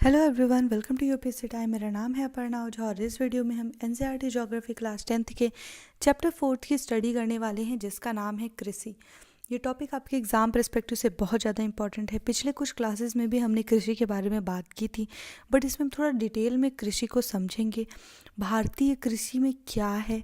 Hello everyone, welcome to UPSC time. मेरा नाम है अपर्णा ओझा और इस वीडियो में हम एनसीईआरटी ज्योग्राफी क्लास 10th के चैप्टर 4 की स्टडी करने वाले हैं, जिसका नाम है कृषि। ये टॉपिक आपके एग्जाम परस्पेक्टिव से बहुत ज़्यादा इंपॉर्टेंट है। पिछले कुछ क्लासेस में भी हमने कृषि के बारे में बात की थी, बट इसमें हम थोड़ा डिटेल में कृषि को समझेंगे। भारतीय कृषि में क्या है,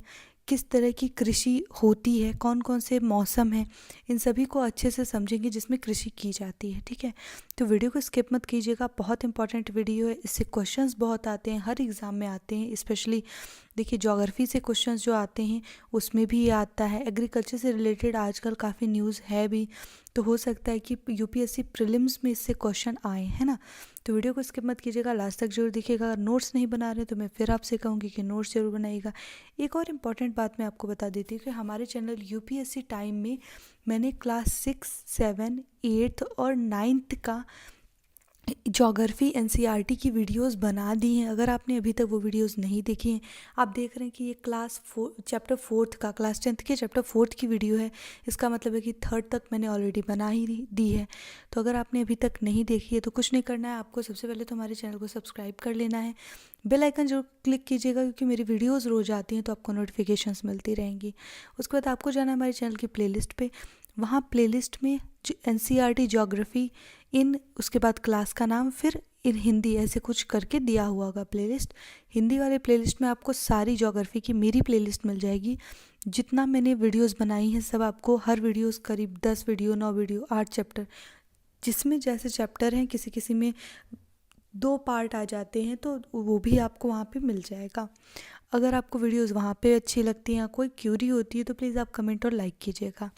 किस तरह की कृषि होती है, कौन कौन से मौसम हैं, इन सभी को अच्छे से समझेंगे जिसमें कृषि की जाती है। ठीक है, तो वीडियो को स्किप मत कीजिएगा, बहुत इंपॉर्टेंट वीडियो है। इससे क्वेश्चंस बहुत आते हैं, हर एग्ज़ाम में आते हैं। स्पेशली देखिए, ज्योग्राफी से क्वेश्चंस जो आते हैं उसमें भी ये आता है। एग्रीकल्चर से रिलेटेड आजकल काफ़ी न्यूज़ है भी, तो हो सकता है कि यूपीएससी प्रीलिम्स में इससे क्वेश्चन आए, है ना। तो वीडियो को स्किप मत कीजिएगा, लास्ट तक जरूर देखिएगा। अगर नोट्स नहीं बना रहे तो मैं फिर आपसे कहूँगी कि नोट्स जरूर बनाइएगा। एक और इम्पॉर्टेंट बात मैं आपको बता देती हूँ कि हमारे चैनल यूपीएससी टाइम में मैंने क्लास 6, 7, 8 और 9th का ज्योग्राफी एनसीईआरटी की वीडियोस बना दी हैं। अगर आपने अभी तक वो वीडियोस नहीं देखी हैं, आप देख रहे हैं कि ये चैप्टर 4 का, क्लास 10th के चैप्टर 4 की वीडियो है। इसका मतलब है कि 3rd तक मैंने ऑलरेडी बना ही दी है। तो अगर आपने अभी तक नहीं देखी है तो कुछ नहीं करना है आपको, सबसे पहले तो हमारे चैनल को सब्सक्राइब कर लेना है, बेल आइकन जरूर क्लिक कीजिएगा, क्योंकि मेरी वीडियोज़ रोज आती हैं तो आपको नोटिफिकेशंस मिलती रहेंगी। उसके बाद आपको जाना है हमारे चैनल की प्लेलिस्ट पे। वहाँ प्लेलिस्ट में एनसीईआरटी ज्योग्राफी इन, उसके बाद क्लास का नाम, फिर इन हिंदी, ऐसे कुछ करके दिया हुआ होगा प्लेलिस्ट। हिंदी वाले प्लेलिस्ट में आपको सारी ज्योग्राफी की मेरी प्लेलिस्ट मिल जाएगी। जितना मैंने वीडियोस बनाई हैं सब आपको, हर वीडियोस करीब 10 वीडियो, 9 वीडियो, 8 चैप्टर, जिसमें जैसे चैप्टर हैं, किसी किसी में 2 पार्ट आ जाते हैं, तो वो भी आपको वहाँ पे मिल जाएगा। अगर आपको वीडियोस वहाँ पे अच्छी लगती हैं, कोई क्यूरी होती है, तो प्लीज़ आप कमेंट और लाइक कीजिएगा।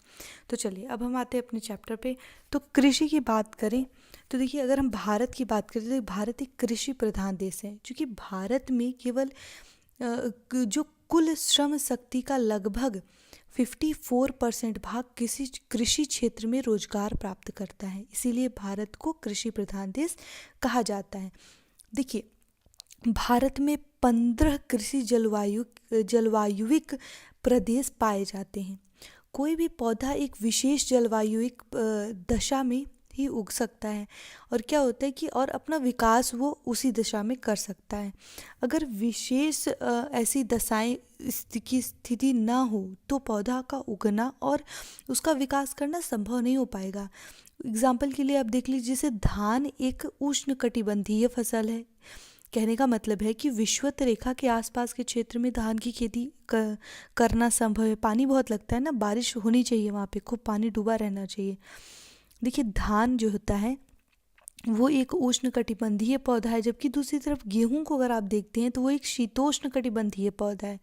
तो चलिए अब हम आते हैं अपने चैप्टर पे। तो कृषि की बात करें तो देखिए, अगर हम भारत की बात करें तो भारत एक कृषि प्रधान देश है, क्योंकि भारत में केवल जो कुल श्रम शक्ति का लगभग 54% भाग किसी कृषि क्षेत्र में रोजगार प्राप्त करता है, इसीलिए भारत को कृषि प्रधान देश कहा जाता है। देखिए, भारत में 15 कृषि जलवायुविक प्रदेश पाए जाते हैं। कोई भी पौधा एक विशेष जलवायुविक दशा में ही उग सकता है, और क्या होता है कि और अपना विकास वो उसी दशा में कर सकता है। अगर विशेष ऐसी दशाएं की स्थिति ना हो तो पौधा का उगना और उसका विकास करना संभव नहीं हो पाएगा। एग्जाम्पल के लिए आप देख लीजिए, जैसे धान एक उष्णकटिबंधीय फसल है। कहने का मतलब है कि विषुवत रेखा के आसपास के क्षेत्र में धान की खेती करना संभव है। पानी बहुत लगता है ना, बारिश होनी चाहिए, वहाँ पे खूब पानी डूबा रहना चाहिए। देखिए, धान जो होता है वो एक उष्णकटिबंधीय पौधा है, जबकि दूसरी तरफ गेहूं को अगर आप देखते हैं तो वो एक शीतोष्णकटिबंधीय पौधा है।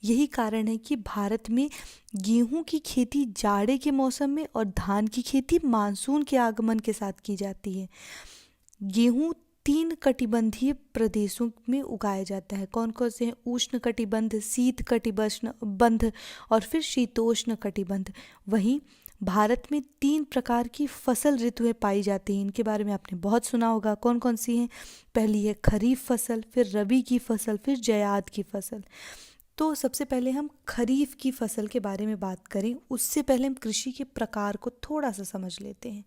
यही कारण है कि भारत में गेहूं की खेती जाड़े के मौसम में और धान की खेती मानसून के आगमन के साथ की जाती है। गेहूं 3 कटिबंधीय प्रदेशों में उगाया जाता है। कौन कौन से हैं? उष्ण कटिबंध, शीत कटिबंध और फिर शीतोष्ण कटिबंध। वहीं भारत में 3 प्रकार की फसल ऋतुएं पाई जाती हैं। इनके बारे में आपने बहुत सुना होगा। कौन कौन सी हैं? पहली है खरीफ फसल, फिर रबी की फसल, फिर जायद की फसल। तो सबसे पहले हम खरीफ की फसल के बारे में बात करें, उससे पहले हम कृषि के प्रकार को थोड़ा सा समझ लेते हैं,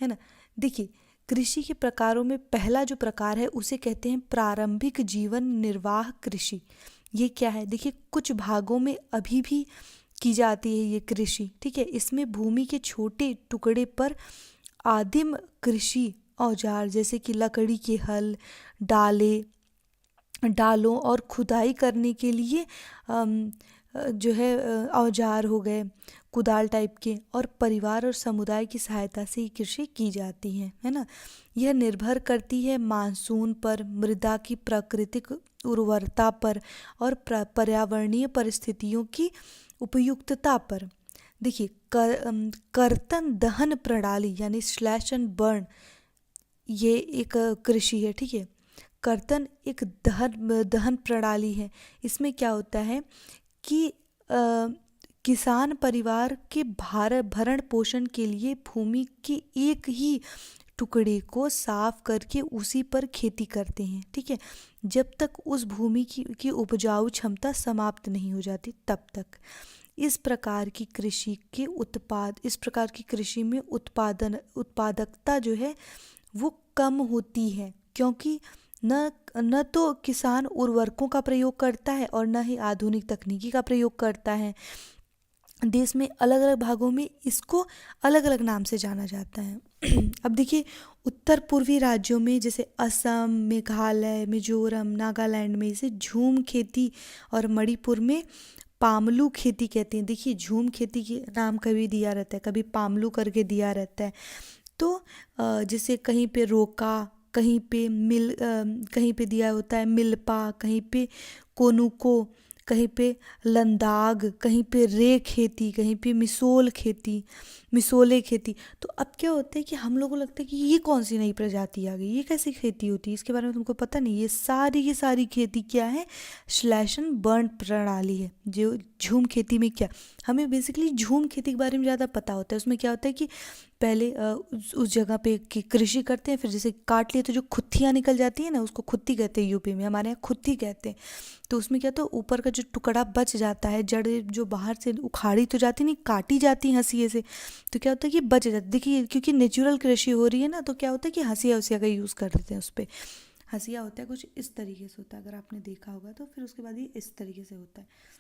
है ना। देखिए, कृषि के प्रकारों में पहला जो प्रकार है उसे कहते हैं प्रारंभिक जीवन निर्वाह कृषि। ये क्या है? देखिए, कुछ भागों में अभी भी की जाती है ये कृषि। ठीक है, इसमें भूमि के छोटे टुकड़े पर आदिम कृषि औजार जैसे कि लकड़ी के हल, डालों और खुदाई करने के लिए जो है औजार हो गए, कुदाल टाइप के, और परिवार और समुदाय की सहायता से ये कृषि की जाती है ना। यह निर्भर करती है मानसून पर, मृदा की प्राकृतिक उर्वरता पर और पर्यावरणीय परिस्थितियों की उपयुक्तता पर। देखिए, कर्तन दहन प्रणाली यानी स्लैश एंड बर्न, ये एक कृषि है। ठीक है, कर्तन एक दहन प्रणाली है। इसमें क्या होता है कि किसान परिवार के भरण पोषण के लिए भूमि के एक ही टुकड़े को साफ करके उसी पर खेती करते हैं। ठीक है, जब तक उस भूमि की उपजाऊ क्षमता समाप्त नहीं हो जाती तब तक। इस प्रकार की कृषि में उत्पादकता जो है वो कम होती है। क्योंकि न तो किसान उर्वरकों का प्रयोग करता है और न ही आधुनिक तकनीकी का प्रयोग करता है। देश में अलग अलग भागों में इसको अलग अलग नाम से जाना जाता है। अब देखिए, उत्तर पूर्वी राज्यों में जैसे असम, मेघालय, मिजोरम, नागालैंड में इसे झूम खेती और मणिपुर में पामलू खेती कहते हैं। देखिए, झूम खेती के नाम कभी दिया रहता है, कभी पामलू करके दिया रहता है। तो जैसे कहीं पे रोका, कहीं पे कहीं पे दिया होता है मिल्पा, कहीं पे कोनुको, कहीं पे लंदाग, कहीं पे रे खेती, कहीं पे मिसोले खेती। तो अब क्या होता है कि हम लोगों को लगता है कि ये कौन सी नई प्रजाति आ गई, ये कैसी खेती होती है, इसके बारे में तुमको पता नहीं। ये सारी की सारी खेती क्या है, श्लेषण बर्न प्रणाली है। जो झूम खेती में क्या, हमें बेसिकली झूम खेती के बारे में ज़्यादा पता होता है। उसमें क्या होता है कि पहले उस जगह पे कृषि करते हैं, फिर जैसे काट लिए तो जो खुत्तियाँ निकल जाती है ना, उसको खुत्ती कहते हैं यूपी में, हमारे यहाँ खुत्ती कहते हैं। तो उसमें क्या, तो ऊपर का जो टुकड़ा बच जाता है, जड़ जो बाहर से उखाड़ी तो जाती नहीं, काटी जाती हंसिए से, तो क्या होता है कि बच जाती। देखिए, क्योंकि नेचुरल कृषि हो रही है ना, तो क्या होता है कि हंसिया उसिया का यूज़ कर देते हैं उस पर। हंसिया होता है कुछ इस तरीके से होता है, अगर आपने देखा होगा तो। फिर उसके बाद ये इस तरीके से होता है।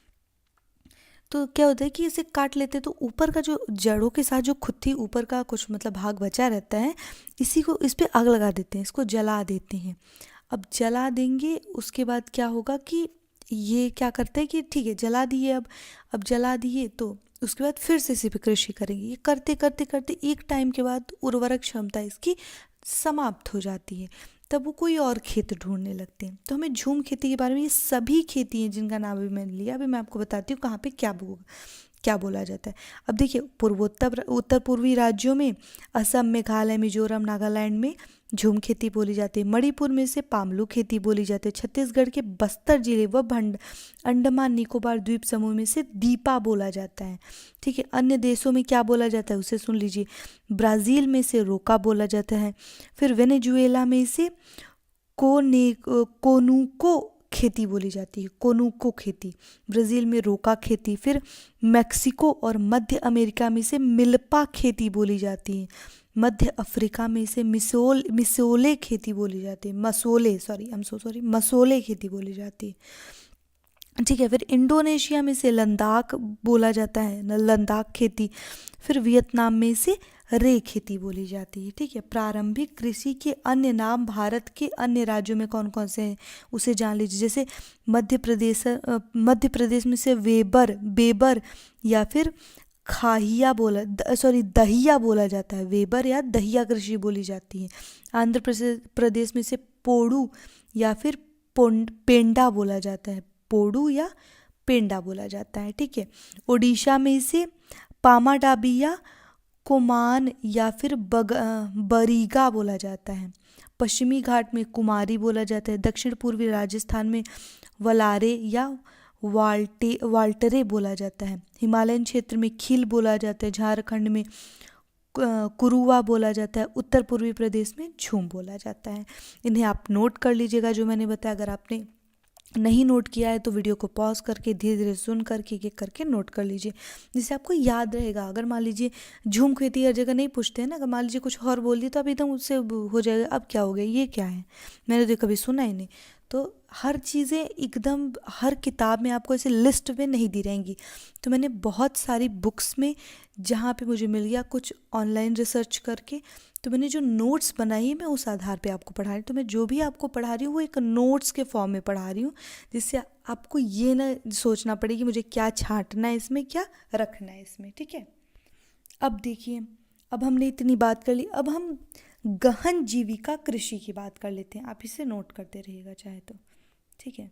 तो क्या होता है कि इसे काट लेते हैं, तो ऊपर का जो जड़ों के साथ जो खुत्ती ऊपर का कुछ मतलब भाग बचा रहता है, इसी को इस पे आग लगा देते हैं, इसको जला देते हैं। अब जला देंगे, उसके बाद क्या होगा कि ये क्या करते हैं कि ठीक है जला दिए, अब जला दिए तो उसके बाद फिर से इसी पे कृषि करेंगे। ये करते करते करते एक टाइम के बाद उर्वरक क्षमता इसकी समाप्त हो जाती है, तब वो कोई और खेत ढूंढने लगते हैं। तो हमें झूम खेती के बारे में, ये सभी खेती हैं जिनका नाम अभी मैंने लिया, अभी मैं आपको बताती हूँ कहाँ पे क्या बोला जाता है। अब देखिए, उत्तर पूर्वी राज्यों में असम, मेघालय, मिजोरम, नागालैंड में झूम खेती बोली जाती है। मणिपुर में से पामलू खेती बोली जाती है। छत्तीसगढ़ के बस्तर जिले व अंडमान निकोबार द्वीप समूह में से दीपा बोला जाता है। ठीक है, अन्य देशों में क्या बोला जाता है उसे सुन लीजिए। ब्राज़ील में से रोका बोला जाता है। फिर वेनेजुएला में से कोनुको खेती बोली जाती है, कोनुको खेती। ब्राज़ील में रोका खेती। फिर मैक्सिको और मध्य अमेरिका में से मिल्पा खेती बोली जाती है। मध्य अफ्रीका में से मिसोले खेती बोली जाती है, मसोले खेती बोली जाती है। ठीक है, फिर इंडोनेशिया में से लद्दाख बोला जाता है, लद्दाख खेती। फिर वियतनाम में से रे खेती बोली जाती है। ठीक है, प्रारंभिक कृषि के अन्य नाम भारत के अन्य राज्यों में कौन कौन से हैं उसे जान लीजिए। जैसे मध्य प्रदेश में से बेबर या फिर दहिया बोला जाता है। वेबर या दहिया कृषि बोली जाती है। आंध्र प्रदेश में से पोडू या फिर पेंडा बोला जाता है, पोडू या पेंडा बोला जाता है। ठीक है, ओडिशा में से पामाडाबिया, कोमान या फिर बरीगा बोला जाता है। पश्चिमी घाट में कुमारी बोला जाता है। दक्षिण पूर्वी राजस्थान में वलारे या वाल्टरे बोला जाता है। हिमालयन क्षेत्र में खील बोला जाता है। झारखंड में कुरुवा बोला जाता है। उत्तर पूर्वी प्रदेश में झूम बोला जाता है। इन्हें आप नोट कर लीजिएगा जो मैंने बताया। अगर आपने नहीं नोट किया है तो वीडियो को पॉज करके धीरे धीरे सुन करके एक एक करके नोट कर लीजिए, जिससे आपको याद रहेगा। अगर मान लीजिए झूम खेती हर जगह नहीं पूछते हैं ना, अगर मान लीजिए कुछ और बोल दिए तो आप एकदम उससे हो जाएगा, अब क्या हो गया, ये क्या है, मैंने तो कभी सुना ही नहीं। तो हर चीज़ें एकदम हर किताब में आपको ऐसे लिस्ट में नहीं दी रहेंगी। तो मैंने बहुत सारी बुक्स में जहाँ पे मुझे मिल गया, कुछ ऑनलाइन रिसर्च करके, तो मैंने जो नोट्स बनाई है मैं उस आधार पे आपको पढ़ा रही हूँ। तो मैं जो भी आपको पढ़ा रही हूँ वो एक नोट्स के फॉर्म में पढ़ा रही हूँ, जिससे आपको ये ना सोचना पड़े कि मुझे क्या छांटना है इसमें, क्या रखना है इसमें। ठीक है, अब देखिए, अब हमने इतनी बात कर ली, अब हम गहन जीविका कृषि की बात कर लेते हैं। आप इसे नोट करते रहिएगा चाहे तो। ठीक है,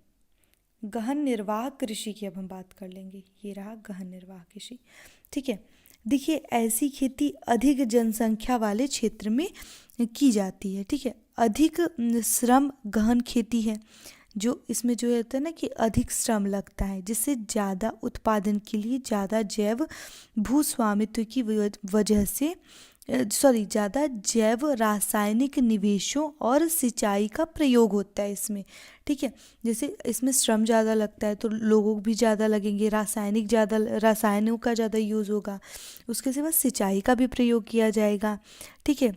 गहन निर्वाह कृषि की अब हम बात कर लेंगे। ये रहा गहन निर्वाह कृषि। ठीक है, देखिए ऐसी खेती अधिक जनसंख्या वाले क्षेत्र में की जाती है। ठीक है, अधिक श्रम गहन खेती है, जो इसमें जो होता है ना कि अधिक श्रम लगता है, जिससे ज़्यादा उत्पादन के लिए ज़्यादा जैव भूस्वामित्व की वजह से ज़्यादा जैव रासायनिक निवेशों और सिंचाई का प्रयोग होता है इसमें। ठीक है, जैसे इसमें श्रम ज़्यादा लगता है तो लोगों भी ज़्यादा लगेंगे, रासायनों का ज़्यादा यूज़ होगा, उसके सिवा सिंचाई का भी प्रयोग किया जाएगा। ठीक है,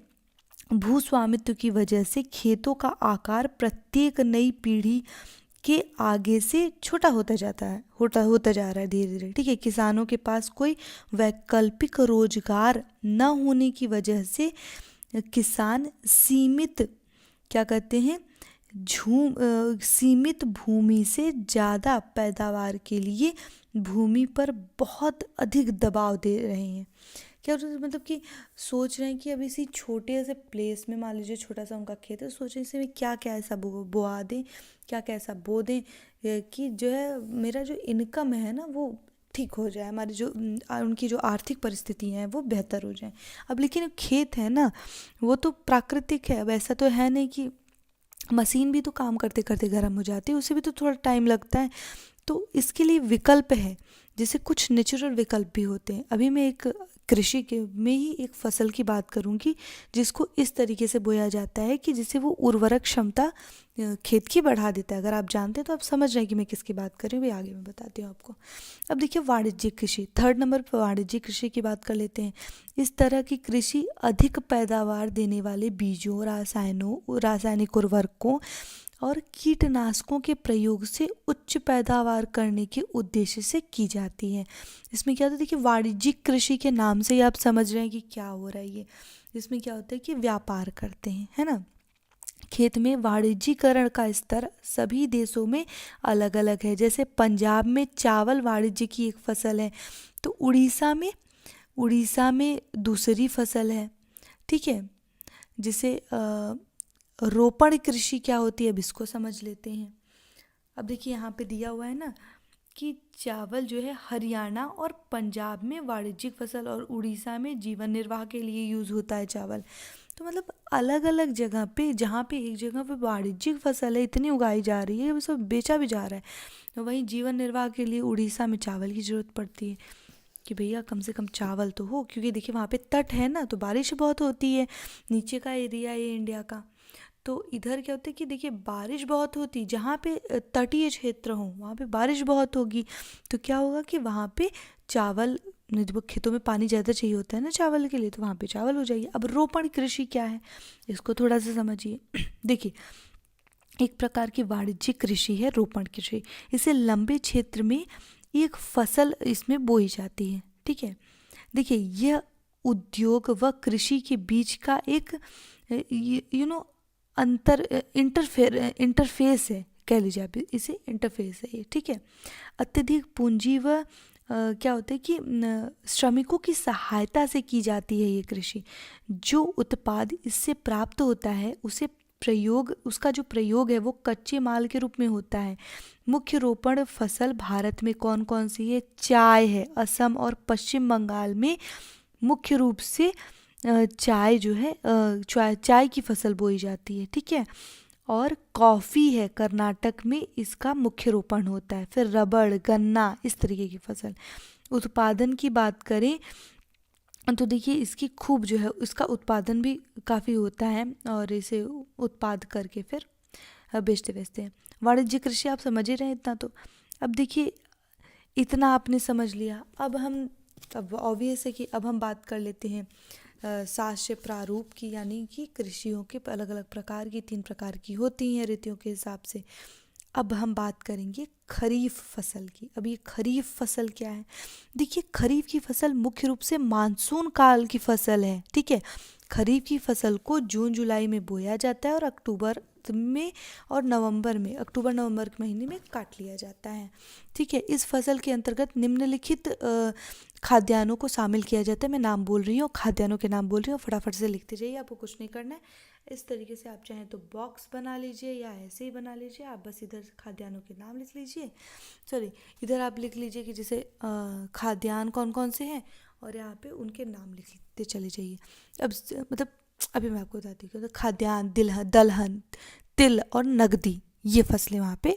भूस्वामित्व की वजह से खेतों का आकार प्रत्येक नई पीढ़ी के आगे से छोटा होता होता जा रहा है धीरे धीरे। ठीक है, किसानों के पास कोई वैकल्पिक रोजगार न होने की वजह से किसान सीमित क्या कहते हैं सीमित भूमि से ज़्यादा पैदावार के लिए भूमि पर बहुत अधिक दबाव दे रहे हैं। क्या मतलब कि सोच रहे हैं कि अब इसी छोटे से प्लेस में, मान लीजिए छोटा सा उनका खेत है, सोच रहे हैं इसे में क्या क्या ऐसा बोआ दें, क्या क्या ऐसा बो दें कि जो है मेरा जो इनकम है ना वो ठीक हो जाए, हमारी जो उनकी जो आर्थिक परिस्थितियाँ हैं वो बेहतर हो जाए। अब लेकिन खेत है ना वो तो प्राकृतिक है, अब ऐसा तो है नहीं कि मशीन भी तो काम करते करते गर्म हो जाती है, उसे भी तो थोड़ा टाइम लगता है। तो इसके लिए विकल्प है, जैसे कुछ नेचुरल विकल्प भी होते हैं। अभी मैं एक कृषि के में ही एक फसल की बात करूंगी जिसको इस तरीके से बोया जाता है कि जिससे वो उर्वरक क्षमता खेत की बढ़ा देता है। अगर आप जानते हैं तो आप समझ रहे हैं कि मैं किसकी बात कर रही हूँ, आगे मैं बताती हूँ आपको। अब देखिए वाणिज्यिक कृषि, 3rd नंबर पर वाणिज्यिक कृषि की बात कर लेते हैं। इस तरह की कृषि अधिक पैदावार देने वाले बीजों, रासायनिक उर्वरकों और कीटनाशकों के प्रयोग से उच्च पैदावार करने के उद्देश्य से की जाती है। इसमें क्या होता है, देखिए वाणिज्यिक कृषि के नाम से ही आप समझ रहे हैं कि क्या हो रहा है ये। इसमें क्या होता है कि व्यापार करते हैं, है ना। खेत में वाणिज्यीकरण का स्तर सभी देशों में अलग अलग है। जैसे पंजाब में चावल वाणिज्य की एक फसल है, तो उड़ीसा में दूसरी फसल है। ठीक है, जिसे रोपण कृषि क्या होती है, अब इसको समझ लेते हैं। अब देखिए यहाँ पे दिया हुआ है ना कि चावल जो है हरियाणा और पंजाब में वाणिज्यिक फसल और उड़ीसा में जीवन निर्वाह के लिए यूज़ होता है चावल। तो मतलब अलग अलग जगह पे, जहाँ पे एक जगह पे वाणिज्यिक फसल है इतनी उगाई जा रही है, वो सब बेचा भी जा रहा है, तो वहीं जीवन निर्वाह के लिए उड़ीसा में चावल की ज़रूरत पड़ती है कि भैया कम से कम चावल तो हो, क्योंकि देखिए वहाँ पे तट है ना, तो बारिश बहुत होती है, नीचे का एरिया है इंडिया का। तो इधर क्या होता है कि देखिए बारिश बहुत होती, जहाँ पे तटीय क्षेत्र हो वहाँ पे बारिश बहुत होगी, तो क्या होगा कि वहाँ पे चावल, जब खेतों में पानी ज़्यादा चाहिए होता है ना चावल के लिए, तो वहाँ पे चावल हो जाएगी। अब रोपण कृषि क्या है, इसको थोड़ा सा समझिए। देखिए एक प्रकार की वाणिज्यिक कृषि है रोपण कृषि। इसे लंबे क्षेत्र में एक फसल इसमें बोई जाती है। ठीक है, देखिए यह उद्योग व कृषि के बीच का एक इंटरफेस है, कह लीजिए आप इसे इंटरफेस है ये। ठीक है, अत्यधिक पूंजी व क्या होता है कि श्रमिकों की सहायता से की जाती है ये कृषि। जो उत्पाद इससे प्राप्त होता है उसका जो प्रयोग है वो कच्चे माल के रूप में होता है। मुख्य रोपण फसल भारत में कौन कौन सी है, चाय है। असम और पश्चिम बंगाल में मुख्य रूप से चाय जो है चाय की फसल बोई जाती है। ठीक है, और कॉफ़ी है, कर्नाटक में इसका मुख्य रोपण होता है। फिर रबड़, गन्ना, इस तरीके की फसल। उत्पादन की बात करें तो देखिए इसकी खूब जो है इसका उत्पादन भी काफ़ी होता है और इसे उत्पाद करके फिर बेचते हैं। वाणिज्य कृषि आप समझ ही रहे हैं इतना। तो अब देखिए इतना आपने समझ लिया, अब ऑब्वियस है कि अब हम बात कर लेते हैं शास्य प्रारूप की, यानी कि कृषियों के अलग अलग प्रकार की 3 प्रकार की होती हैं ऋतुओं के हिसाब से। अब हम बात करेंगे खरीफ फसल की। अब ये खरीफ फसल क्या है, देखिए खरीफ की फसल मुख्य रूप से मानसून काल की फसल है। ठीक है, खरीफ की फसल को जून जुलाई में बोया जाता है और अक्टूबर नवंबर के महीने में काट लिया जाता है। ठीक है, इस फसल के अंतर्गत निम्नलिखित खाद्यान्नों को शामिल किया जाता है। मैं नाम बोल रही हूँ, खाद्यान्नों के नाम बोल रही हूँ, फटाफट से लिखते जाइए, आपको कुछ नहीं करना है। इस तरीके से आप चाहें तो बॉक्स बना लीजिए या ऐसे ही बना लीजिए, आप बस इधर खाद्यान्नों के नाम लिख लीजिए। इधर आप लिख लीजिए कि जैसे खाद्यान्न कौन कौन से हैं और यहाँ पे उनके नाम लिखते चले जाइए। अब मतलब अभी मैं आपको बताती हूँ, खाद्यान्न, दलहन, तिल और नगदी, ये फसलें वहाँ पे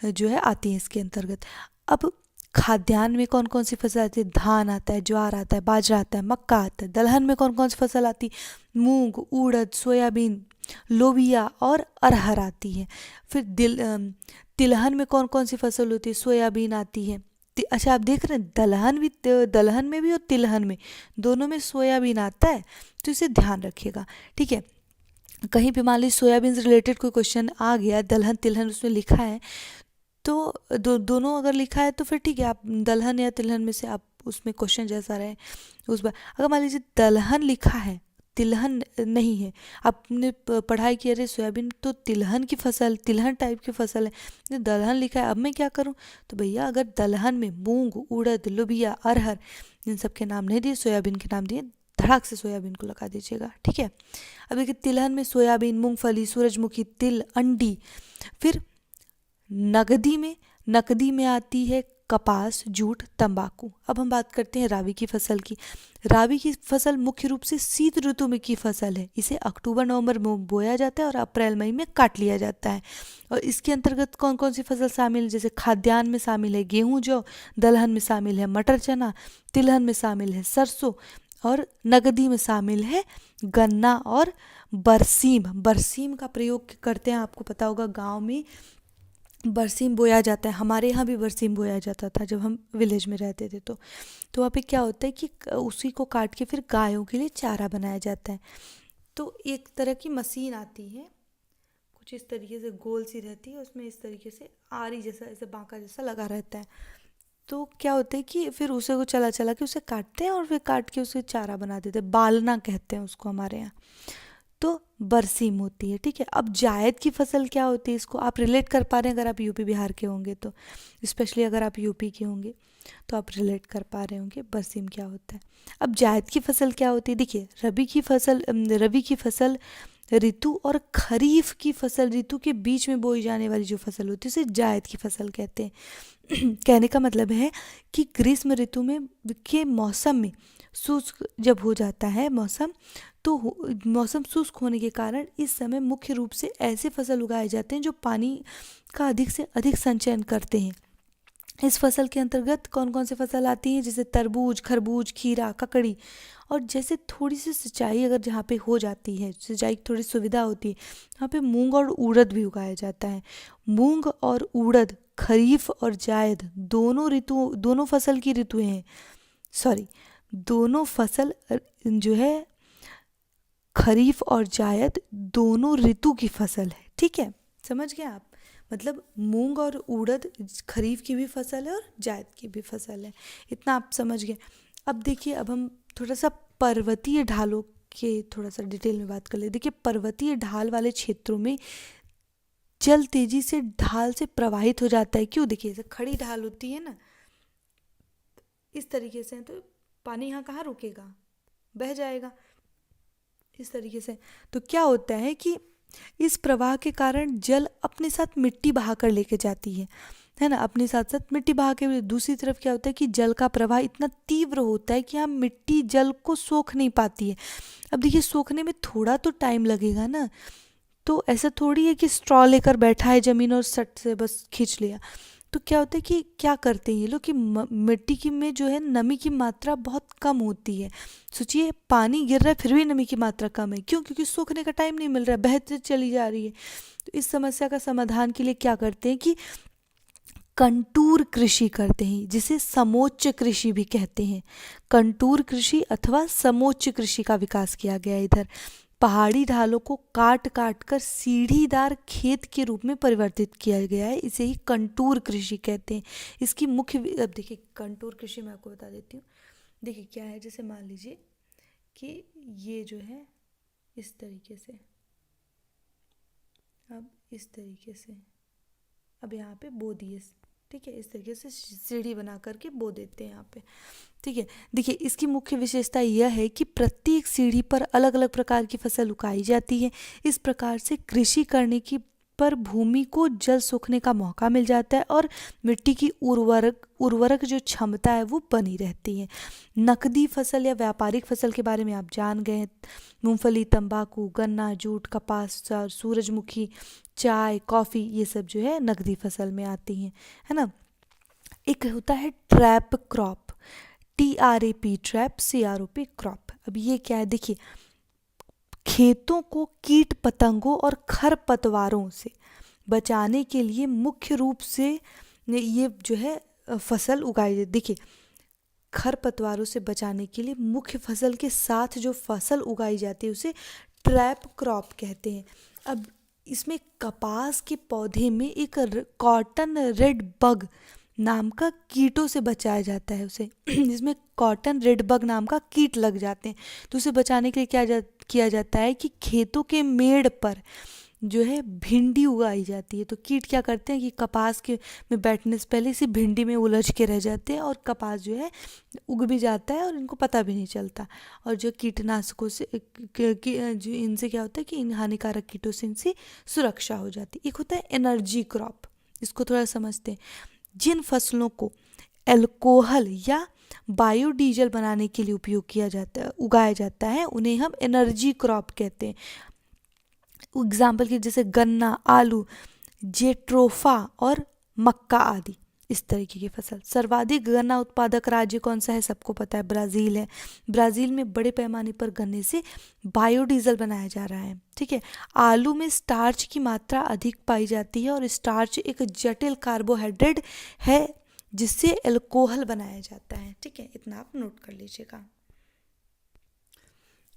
जो है आती हैं इसके अंतर्गत। अब खाद्यान्न में कौन कौन सी फसल आती है, धान आता है, ज्वार आता है, बाजरा आता है, मक्का आता है। दलहन में कौन कौन सी फसल आती है, मूंग, उड़द, सोयाबीन, लोबिया और अरहर आती है। फिर तिलहन में कौन कौन सी फसल होती है, सोयाबीन आती है। अच्छा आप देख रहे हैं दलहन में भी और तिलहन में दोनों में सोयाबीन आता है, तो इसे ध्यान रखिएगा। ठीक है, कहीं भी मान लीजिए सोयाबीन से रिलेटेड कोई क्वेश्चन आ गया, दलहन तिलहन उसमें लिखा है, तो दोनों अगर लिखा है तो फिर ठीक है, आप दलहन या तिलहन में से आप उसमें क्वेश्चन जैसा रहे उस बार। अगर मान लीजिए दलहन लिखा है, तिलहन नहीं है, आपने पढ़ाई की अरे सोयाबीन तो तिलहन की फसल, तिलहन टाइप की फसल है, तो दलहन लिखा है, अब मैं क्या करूं? तो भैया अगर दलहन में मूंग, उड़द, लोबिया, अरहर इन सब के नाम नहीं दिए, सोयाबीन के नाम दिए, धड़ाक से सोयाबीन को लगा दीजिएगा, ठीक है। अब देखिए तिलहन में सोयाबीन, मूंगफली, सूरजमुखी, तिल, अंडी। फिर नकदी में आती है कपास, जूट, तंबाकू। अब हम बात करते हैं रावी की फसल की। रावी की फसल मुख्य रूप से शीत ऋतु में की फसल है। इसे अक्टूबर नवंबर में बोया जाता है और अप्रैल मई में काट लिया जाता है। और इसके अंतर्गत कौन कौन सी फसल शामिल है? जैसे खाद्यान्न में शामिल है गेहूं, जौ, दलहन में शामिल है मटर, चना, तिलहन में शामिल है सरसों, और नकदी में शामिल है गन्ना और बरसीम। बरसीम का प्रयोग करते हैं, आपको पता होगा गाँव में बरसीम बोया जाता है, हमारे यहाँ भी बरसीम बोया जाता था जब हम विलेज में रहते थे। तो वहाँ पे क्या होता है कि उसी को काट के फिर गायों के लिए चारा बनाया जाता है। तो एक तरह की मशीन आती है, कुछ इस तरीके से गोल सी रहती है, उसमें इस तरीके से आरी जैसा, ऐसे बांका जैसा लगा रहता है। तो क्या होता है कि फिर उसे को चला चला के उसे काटते हैं और फिर काट के उसे चारा बना देते हैं, बालना कहते हैं उसको हमारे यहाँ। तो बरसीम होती है, ठीक है। अब जायद की फसल क्या होती है, इसको आप रिलेट कर पा रहे हैं अगर आप यूपी बिहार के होंगे तो, स्पेशली अगर आप यूपी के होंगे तो आप रिलेट कर पा रहे होंगे बरसीम क्या होता है। अब जायद की फसल क्या होती है, देखिए रबी की फसल ऋतु और खरीफ की फसल ऋतु के बीच में बोई जाने वाली जो फसल होती है उसे जायद की फसल कहते हैं। कहने का मतलब है कि ग्रीष्म ऋतु में के मौसम में शुष्क जब हो जाता है मौसम, तो मौसम शुष्क होने के कारण इस समय मुख्य रूप से ऐसे फसल उगाए जाते हैं जो पानी का अधिक से अधिक संचयन करते हैं। इस फसल के अंतर्गत कौन कौन सी फसल आती हैं, जैसे तरबूज, खरबूज, खीरा, ककड़ी। और जैसे थोड़ी सी सिंचाई अगर जहाँ पे हो जाती है, सिंचाई की थोड़ी सुविधा होती है, वहाँ पे मूंग और उड़द भी उगाया जाता है। मूंग और उड़द खरीफ और जायद दोनों फसल की ऋतुएं हैं। सॉरी, दोनों फसल जो है खरीफ और जायद दोनों ऋतु की फसल है, ठीक है। समझ गए आप? मतलब मूंग और उड़द खरीफ की भी फसल है और जायद की भी फसल है, इतना आप समझ गए। अब देखिए, अब हम थोड़ा सा पर्वतीय ढालों के थोड़ा सा डिटेल में बात कर ले। देखिए पर्वतीय ढाल वाले क्षेत्रों में जल तेजी से ढाल से प्रवाहित हो जाता है। क्यों? देखिए जैसे खड़ी ढाल होती है ना, इस तरीके से, तो पानी यहाँ कहाँ रुकेगा, बह जाएगा इस तरीके से। तो क्या होता है कि इस प्रवाह के कारण जल अपने साथ मिट्टी बहा कर लेके जाती है ना, अपने साथ साथ मिट्टी बहा के। दूसरी तरफ क्या होता है कि जल का प्रवाह इतना तीव्र होता है कि हम मिट्टी जल को सोख नहीं पाती है। अब देखिए सोखने में थोड़ा तो टाइम लगेगा ना, तो ऐसा थोड़ी है कि स्ट्रॉ लेकर बैठा है जमीन और सट से बस खींच लिया। तो क्या होता है कि क्या करते हैं ये लोग कि मिट्टी की में जो है नमी की मात्रा बहुत कम होती है। सोचिए पानी गिर रहा है फिर भी नमी की मात्रा कम है, क्यों? क्योंकि सूखने का टाइम नहीं मिल रहा है, बहते चली जा रही है। तो इस समस्या का समाधान के लिए क्या करते हैं कि कंटूर कृषि करते हैं, जिसे समोच्च कृषि भी कहते हैं। कंटूर कृषि अथवा समोच्च कृषि का विकास किया गया है इधर। पहाड़ी ढालों को काट काट कर सीढ़ीदार खेत के रूप में परिवर्तित किया गया है, इसे ही कंटूर कृषि कहते हैं। इसकी मुख्य अब देखिए कंटूर कृषि मैं आपको बता देती हूँ। देखिए क्या है, जैसे मान लीजिए कि ये जो है इस तरीके से, अब इस तरीके से, अब यहाँ पे बो दिए, ठीक है, इस तरीके से सीढ़ी बना करके बो देते हैं यहाँ पे, ठीक है। देखिए इसकी मुख्य विशेषता यह है कि प्रत्येक सीढ़ी पर अलग अलग प्रकार की फसल उगाई जाती है। इस प्रकार से कृषि करने की पर भूमि को जल सूखने का मौका मिल जाता है और मिट्टी की उर्वरक जो क्षमता है वो बनी रहती है। नकदी फसल या व्यापारिक फसल के बारे में आप जान गए हैं। मूंगफली, तंबाकू, गन्ना, जूट, कपास, सूरजमुखी, चाय, कॉफ़ी, ये सब जो है नकदी फसल में आती हैं, है ना। एक होता है trap crop, TRAP trap, CROP crop. अब ये क्या है, देखिए खेतों को कीट पतंगों और खरपतवारों से बचाने के लिए मुख्य रूप से ये जो है फसल उगाई जाती है। देखिए खरपतवारों से बचाने के लिए मुख्य फसल के साथ जो फसल उगाई जाती है उसे ट्रैप क्रॉप कहते हैं। अब इसमें कपास के पौधे में एक कॉटन रेड बग नाम का कीटों से बचाया जाता है उसे जिसमें कॉटन रेड बग नाम का कीट लग जाते हैं। तो उसे बचाने के लिए किया जाता है कि खेतों के मेड़ पर जो है भिंडी उगाई जाती है। तो कीट क्या करते हैं कि कपास के में बैठने से पहले इसी भिंडी में उलझ के रह जाते हैं और कपास जो है उग भी जाता है और इनको पता भी नहीं चलता। और जो कीटनाशकों से जो इनसे क्या होता है कि इन हानिकारक कीटों से इनसे सुरक्षा हो जाती है। एक होता है एनर्जी क्रॉप, इसको थोड़ा समझते हैं। जिन फसलों को एल्कोहल या बायोडीजल बनाने के लिए उपयोग किया जाता है, उगाया जाता है, उन्हें हम एनर्जी क्रॉप कहते हैं। एग्जाम्पल के जैसे गन्ना, आलू, जेट्रोफा और मक्का आदि, इस तरीके की फसल। सर्वाधिक गन्ना उत्पादक राज्य कौन सा है? सबको पता है, ब्राज़ील है। ब्राज़ील में बड़े पैमाने पर गन्ने से बायोडीजल बनाया जा रहा है। ठीक है। आलू में स्टार्च की मात्रा अधिक पाई जाती है और स्टार्च एक जटिल कार्बोहाइड्रेट है जिससे एल्कोहल बनाया जाता है। ठीक है, इतना आप नोट कर लीजिएगा।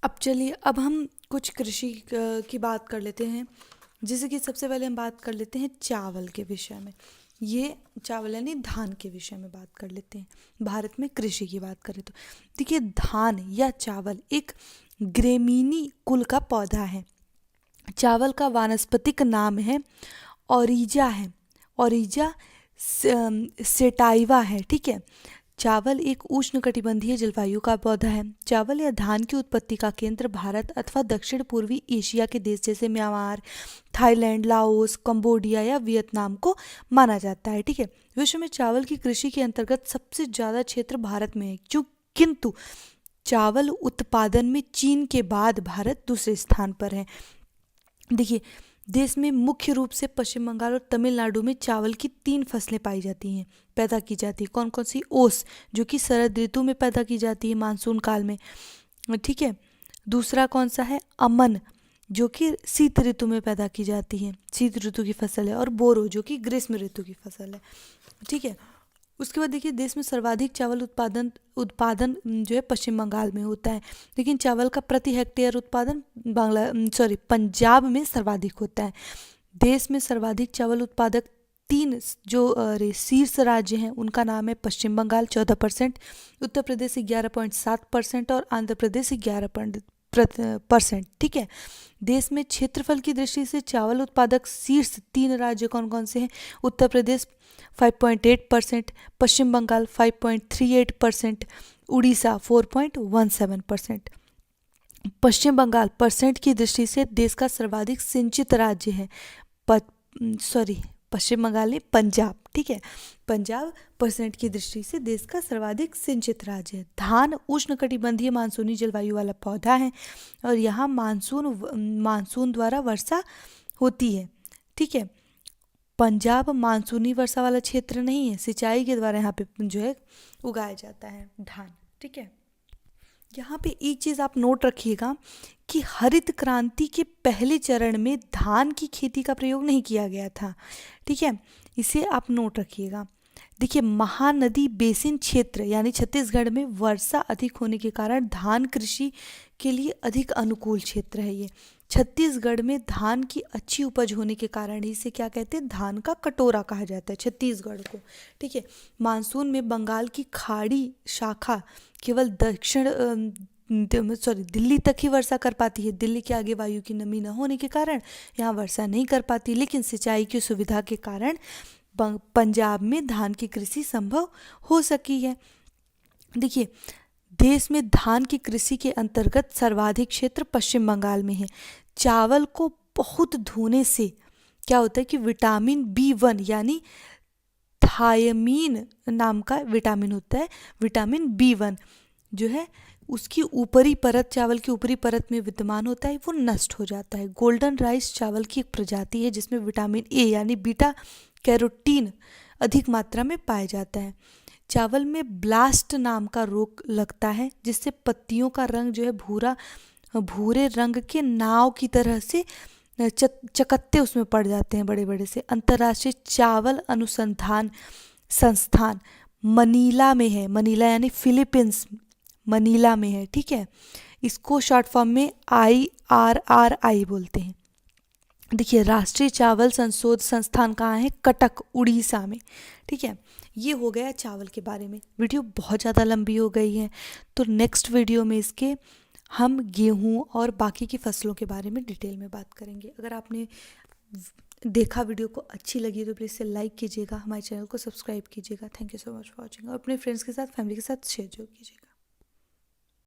अब चलिए, अब हम कुछ कृषि की बात कर लेते हैं। जैसे कि सबसे पहले हम बात कर लेते हैं चावल के विषय में। ये चावल यानी धान के विषय में बात कर लेते हैं। भारत में कृषि की बात करें तो देखिए, धान या चावल एक ग्रेमीनी कुल का पौधा है। चावल का वानस्पतिक नाम है ओरिजा है, ओरिजा सेटाइवा है। ठीक है। चावल एक उष्णकटिबंधीय जलवायु का पौधा है। चावल या धान की उत्पत्ति का केंद्र भारत अथवा दक्षिण पूर्वी एशिया के देश जैसे म्यांमार, थाईलैंड, लाओस, कंबोडिया या वियतनाम को माना जाता है। ठीक है। विश्व में चावल की कृषि के अंतर्गत सबसे ज़्यादा क्षेत्र भारत में है, किंतु चावल उत्पादन में चीन के बाद भारत दूसरे स्थान पर है। देखिए, देश में मुख्य रूप से पश्चिम बंगाल और तमिलनाडु में चावल की 3 फसलें पाई जाती हैं, पैदा की जाती है। कौन कौन सी? ओस, जो कि शरद ऋतु में पैदा की जाती है, मानसून काल में। ठीक है। दूसरा कौन सा है? अमन, जो कि शीत ऋतु में पैदा की जाती है, शीत ऋतु की फसल है। और बोरो, जो कि ग्रीष्म ऋतु की फसल है। ठीक है। उसके बाद देखिए, देश में सर्वाधिक चावल उत्पादन जो है पश्चिम बंगाल में होता है, लेकिन चावल का प्रति हेक्टेयर उत्पादन पंजाब में सर्वाधिक होता है। देश में सर्वाधिक चावल उत्पादक 3 जो शीर्ष राज्य हैं उनका नाम है पश्चिम बंगाल 14%, उत्तर प्रदेश 11.7% और आंध्र प्रदेश 11%। ठीक है। देश में क्षेत्रफल की दृष्टि से चावल उत्पादक शीर्ष 3 राज्य कौन कौन से हैं? उत्तर प्रदेश 5.8%, पश्चिम बंगाल 5.38%, उड़ीसा 4.17%। पश्चिम बंगाल परसेंट की दृष्टि से देश का सर्वाधिक सिंचित राज्य है। पश्चिम बंगाल ने पंजाब। ठीक है। पंजाब परसेंट की दृष्टि से देश का सर्वाधिक सिंचित राज्य है। धान उष्णकटिबंधीय मानसूनी जलवायु वाला पौधा है और यहाँ मानसून द्वारा वर्षा होती है। ठीक है। पंजाब मानसूनी वर्षा वाला क्षेत्र नहीं है, सिंचाई के द्वारा यहाँ पे जो है उगाया जाता है धान। ठीक है। यहाँ पे एक चीज़ आप नोट रखिएगा कि हरित क्रांति के पहले चरण में धान की खेती का प्रयोग नहीं किया गया था। ठीक है, इसे आप नोट रखिएगा। देखिए, महानदी बेसिन क्षेत्र यानी छत्तीसगढ़ में वर्षा अधिक होने के कारण धान कृषि के लिए अधिक अनुकूल क्षेत्र है। ये छत्तीसगढ़ में धान की अच्छी उपज होने के कारण ही इसे क्या कहते हैं? धान का कटोरा कहा जाता है छत्तीसगढ़ को। ठीक है। मानसून में बंगाल की खाड़ी शाखा केवल दिल्ली तक ही वर्षा कर पाती है। दिल्ली के आगे वायु की नमी न होने के कारण यहाँ वर्षा नहीं कर पाती, लेकिन सिंचाई की सुविधा के कारण पंजाब में धान की कृषि संभव हो सकी है। देखिए, देश में धान की कृषि के अंतर्गत सर्वाधिक क्षेत्र पश्चिम बंगाल में है। चावल को बहुत धोने से क्या होता है कि विटामिन B1 यानी थायमीन नाम का विटामिन होता है, विटामिन B1 जो है उसकी ऊपरी परत, चावल की ऊपरी परत में विद्यमान होता है, वो नष्ट हो जाता है। गोल्डन राइस चावल की एक प्रजाति है जिसमें विटामिन A यानी बीटा कैरोटीन अधिक मात्रा में पाया जाता है। चावल में ब्लास्ट नाम का रोग लगता है जिससे पत्तियों का रंग जो है भूरे रंग के नाव की तरह से चकत्ते उसमें पड़ जाते हैं बड़े बड़े से। अंतर्राष्ट्रीय चावल अनुसंधान संस्थान मनीला में है, मनीला यानी फिलीपींस, मनीला में है। ठीक है। इसको शॉर्ट फॉर्म में IRRI बोलते हैं। देखिए, राष्ट्रीय चावल संशोध संस्थान कहाँ है? कटक, उड़ीसा में। ठीक है, ये हो गया चावल के बारे में। वीडियो बहुत ज़्यादा लंबी हो गई है, तो नेक्स्ट वीडियो में इसके हम गेहूं और बाकी की फसलों के बारे में डिटेल में बात करेंगे। अगर आपने देखा वीडियो को अच्छी लगी तो प्लीज़ इसे लाइक कीजिएगा, हमारे चैनल को सब्सक्राइब कीजिएगा। Thank you so much for watching, और अपने फ्रेंड्स के साथ, फैमिली के साथ शेयर जरूर कीजिएगा।